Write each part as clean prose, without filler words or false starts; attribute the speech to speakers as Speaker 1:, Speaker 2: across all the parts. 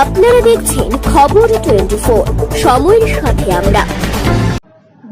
Speaker 1: আপনারা দেখছেন খবর 24 সময়ের সাথে আমরা।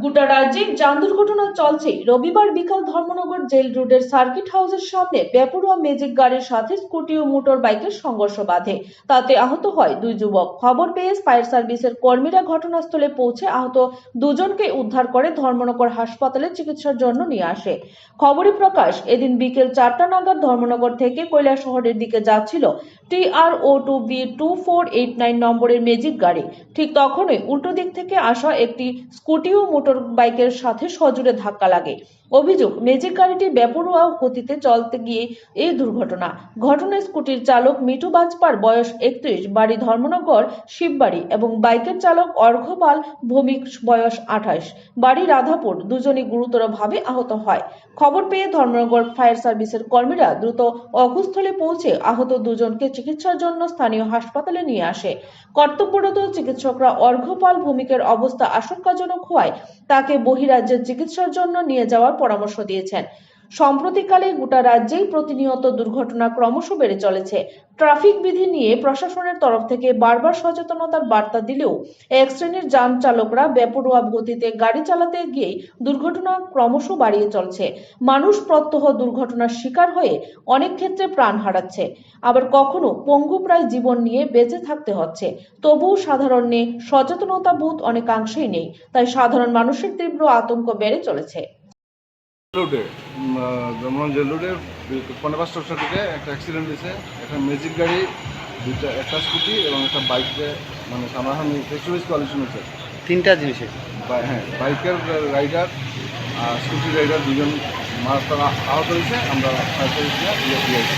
Speaker 2: গোটা রাজ্যে যান দুর্ঘটনা চলছে। রবিবার বিকাল ধর্মনগর জেল রোডের সার্কিট হাউসের সামনে বেপরোয়া ম্যাজিক গাড়ির সাথে স্কুটি ও মোটর বাইকের সংঘর্ষ বাধে। তাতে আহত হয় দুই যুবক। খবর পেয়ে ফায়ার সার্ভিসের কর্মীরা ঘটনাস্থলে পৌঁছে আহত দুজনকে উদ্ধার করে ধর্মনগর হাসপাতালে চিকিৎসার জন্য নিয়ে আসে। খবরে প্রকাশ, এদিন বিকেল 4টা নাগাদ ধর্মনগর থেকে কৈলাসহরের দিকে যাচ্ছিল TRO2B 2489 নম্বরের ম্যাজিক গাড়ি। ঠিক তখনই উল্টো দিক থেকে আসা একটি স্কুটি ও মোটর বাইকের সাথে সজোরে ধাক্কা লাগে। অভিযোগ, ম্যাজিক গাড়িটি বেপরোয়া গতিতে চলতে গিয়ে এই দুর্ঘটনা। ঘটনায় স্কুটির চালক মিঠু বাজপার বয়স 31, বাড়ি ধর্মনগর শিববাড়ি, এবং বাইকের চালক অর্ঘ্যপাল ভৌমিক বয়স 28, বাড়ি রাধাপুর, দুজনই গুরুতরভাবে আহত হয়। খবর পেয়ে ধর্মনগর ফায়ার সার্ভিসের কর্মীরা দ্রুত অঘস্থলে পৌঁছে আহত দুজনকে চিকিৎসার জন্য স্থানীয় হাসপাতালে নিয়ে আসে। কর্তব্যরত চিকিৎসকরা অর্ঘ্যপাল ভৌমিকের অবস্থা আশঙ্কাজনক হওয়ায় তাকে বহিরাজ্যে চিকিৎসার জন্য নিয়ে যাওয়ার পরামর্শ দিয়েছেন। সম্প্রতিকালে গোটা রাজ্যেই প্রতিনিয়ত দুর্ঘটনা ক্রমশ বেড়ে চলেছে। ট্রাফিক বিধি নিয়ে প্রশাসনের তরফ থেকে বারবার সচেতনতার বার্তা দিলেও এক শ্রেণীর যান চালকরা বেপরোয়া গতিতে গাড়ি চালাতে গিয়ে দুর্ঘটনা ক্রমশ বাড়িয়ে চলছে। মানুষ প্রত্যহ দুর্ঘটনার শিকার হয়ে অনেক ক্ষেত্রে প্রাণ হারাচ্ছে, আবার কখনো পঙ্গুপ্রায় জীবন নিয়ে বেঁচে থাকতে হচ্ছে। তবুও সাধারণে সচেতনতা বোধ অনেকাংশেই নেই, তাই সাধারণ মানুষের তীব্র আতঙ্ক বেড়ে চলেছে।
Speaker 3: রোডে জেল রোডে ৫:৫টার দিকে একটা অ্যাক্সিডেন্ট হয়েছে। একটা ম্যাজিক গাড়ি, একটা স্কুটি এবং একটা বাইকে, মানে সামনাসামনি ফেস কোয়ালিশন হয়েছে।
Speaker 4: তিনটা জিনিসে
Speaker 3: হ্যাঁ, বাইকের রাইডার আর স্কুটি রাইডার দুজন তারা আহত হয়েছে। আমরা ফায়ার সার্ভিস দিয়েছি।